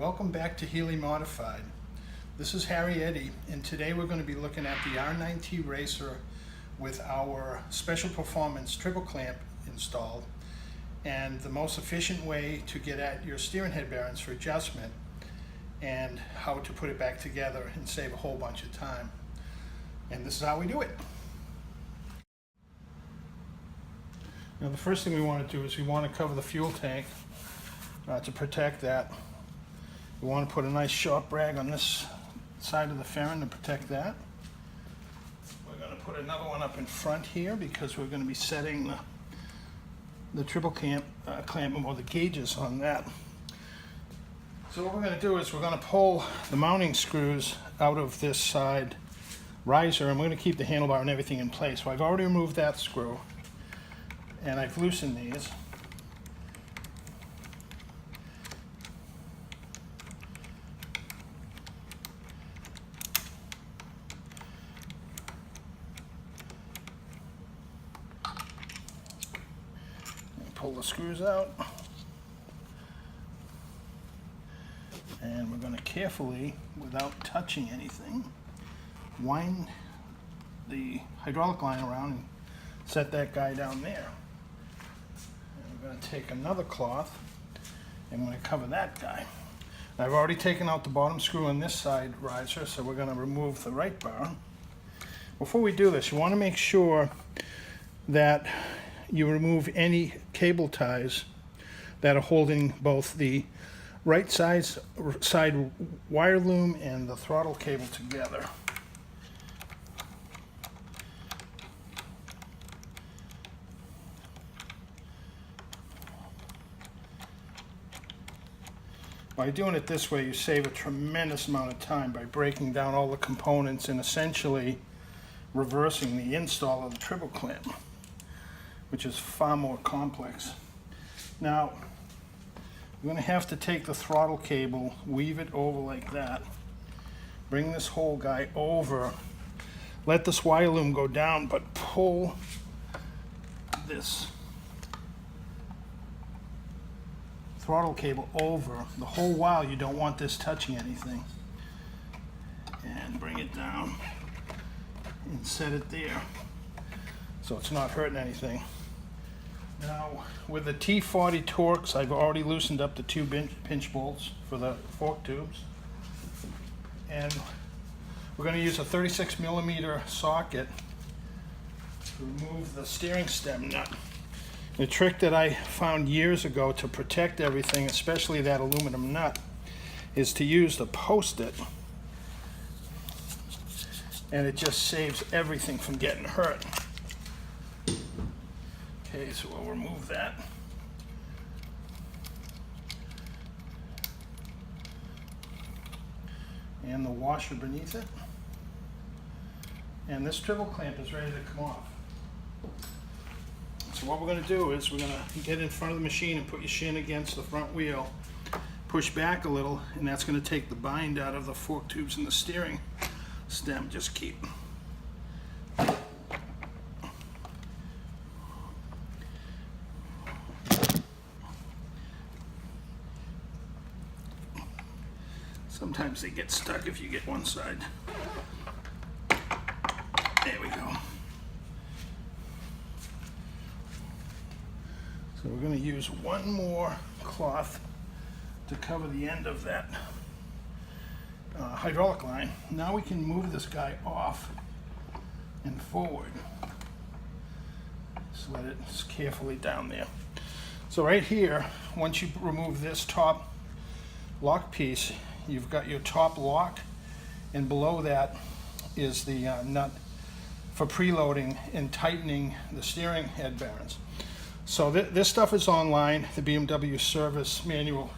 Welcome back to Healy Modified. This is Harry Eddy, and today we're going to be looking at the R9T racer with our special performance triple clamp installed and the most efficient way to get at your steering head bearings for adjustment and how to put it back together and save a whole bunch of time. And this is how we do it. Now the first thing we want to do is we want to cover the fuel tank to protect that. We want to put a nice sharp rag on this side of the fairing to protect that. We're going to put another one up in front here because we're going to be setting the triple clamp or the gauges on that. So what we're going to do is we're going to pull the mounting screws out of this side riser, and we're going to keep the handlebar and everything in place. So I've already removed that screw and I've loosened these. Pull the screws out, and we're going to carefully, without touching anything, wind the hydraulic line around and set that guy down there. And we're going to take another cloth and we're going to cover that guy. Now, I've already taken out the bottom screw on this side riser, so we're going to remove the right bar. Before we do this, you want to make sure that you remove any cable ties that are holding both the right side wire loom and the throttle cable together. By doing it this way, you save a tremendous amount of time by breaking down all the components and essentially reversing the install of the triple clamp, which is far more complex. Now, we're going to have to take the throttle cable, weave it over like that, bring this whole guy over, let this wire loom go down, but pull this throttle cable over the whole while. You don't want this touching anything. And bring it down and set it there so it's not hurting anything. Now, with the T40 Torx, I've already loosened up the two pinch bolts for the fork tubes. And we're going to use a 36mm socket to remove the steering stem nut. The trick that I found years ago to protect everything, especially that aluminum nut, is to use the Post-it. And it just saves everything from getting hurt. Okay, so we'll remove that. And the washer beneath it. And this triple clamp is ready to come off. So what we're going to do is we're going to get in front of the machine and put your shin against the front wheel, push back a little, and that's going to take the bind out of the fork tubes and the steering stem. Just keep. Sometimes they get stuck if you get one side. There we go. So we're going to use one more cloth to cover the end of that hydraulic line. Now we can move this guy off and forward. Just let it carefully down there. So right here, once you remove this top lock piece, you've got your top lock, and below that is the nut for preloading and tightening the steering head bearings. So this stuff is online. The BMW service manual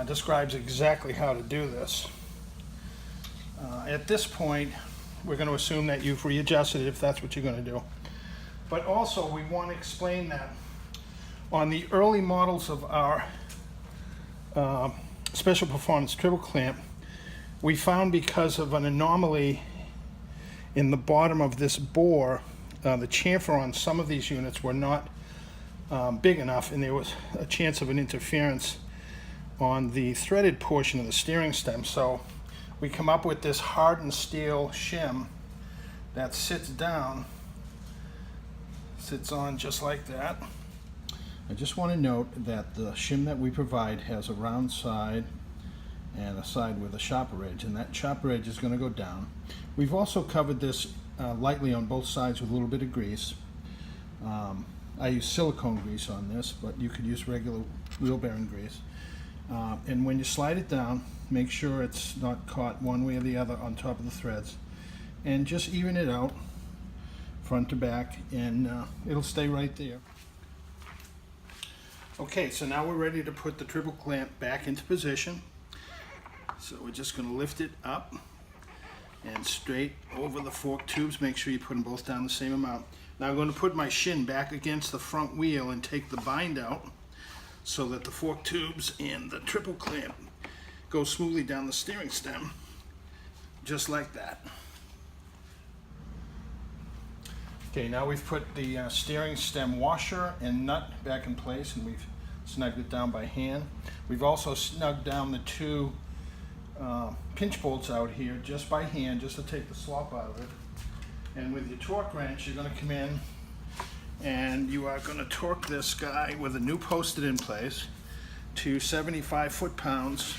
describes exactly how to do this. At this point, we're going to assume that you've readjusted it if that's what you're going to do. But also, we want to explain that on the early models of our special performance triple clamp, we found because of an anomaly in the bottom of this bore, the chamfer on some of these units were not big enough, and there was a chance of an interference on the threaded portion of the steering stem. So we come up with this hardened steel shim that sits down, sits on just like that. I just want to note that the shim that we provide has a round side and a side with a chopper edge, and that chopper edge is going to go down. We've also covered this lightly on both sides with a little bit of grease. I use silicone grease on this, but you could use regular wheel bearing grease. And when you slide it down, make sure it's not caught one way or the other on top of the threads, and just even it out front to back, and it'll stay right there. Okay, so now we're ready to put the triple clamp back into position. So we're just going to lift it up and straight over the fork tubes. Make sure you put them both down the same amount. Now I'm going to put my shin back against the front wheel and take the bind out so that the fork tubes and the triple clamp go smoothly down the steering stem, just like that. Okay, now we've put the steering stem washer and nut back in place, and we've snugged it down by hand. We've also snugged down the two pinch bolts out here just by hand, just to take the slop out of it. And with your torque wrench, you're going to come in and you are going to torque this guy with a new posted in place to 75 foot-pounds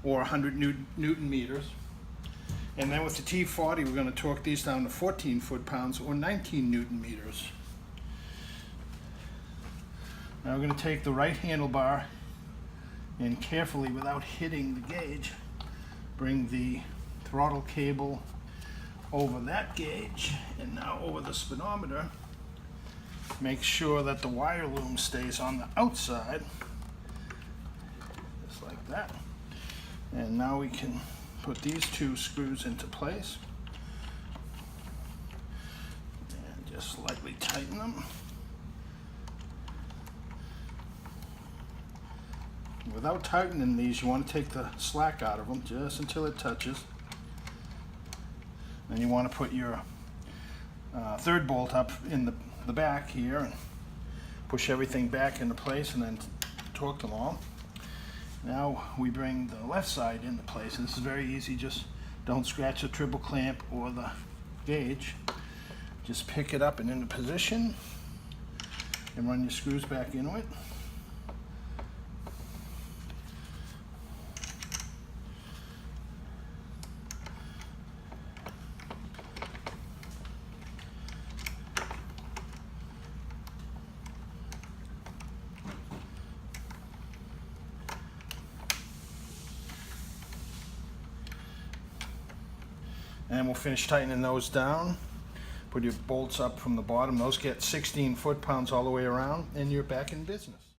or 100 Newton meters. And then with the T40, we're going to torque these down to 14 foot-pounds or 19 Newton meters. Now we're going to take the right handlebar and carefully, without hitting the gauge, bring the throttle cable over that gauge and now over the speedometer. Make sure that the wire loom stays on the outside, just like that. And now we can put these two screws into place and just slightly tighten them. Without tightening these, you want to take the slack out of them just until it touches. Then you want to put your third bolt up in the back here and push everything back into place and then torque them all. Now we bring the left side into place, and this is very easy. Just don't scratch the triple clamp or the gauge. Just pick it up and into position and run your screws back into it. And we'll finish tightening those down. Put your bolts up from the bottom. Those get 16 foot-pounds all the way around, and you're back in business.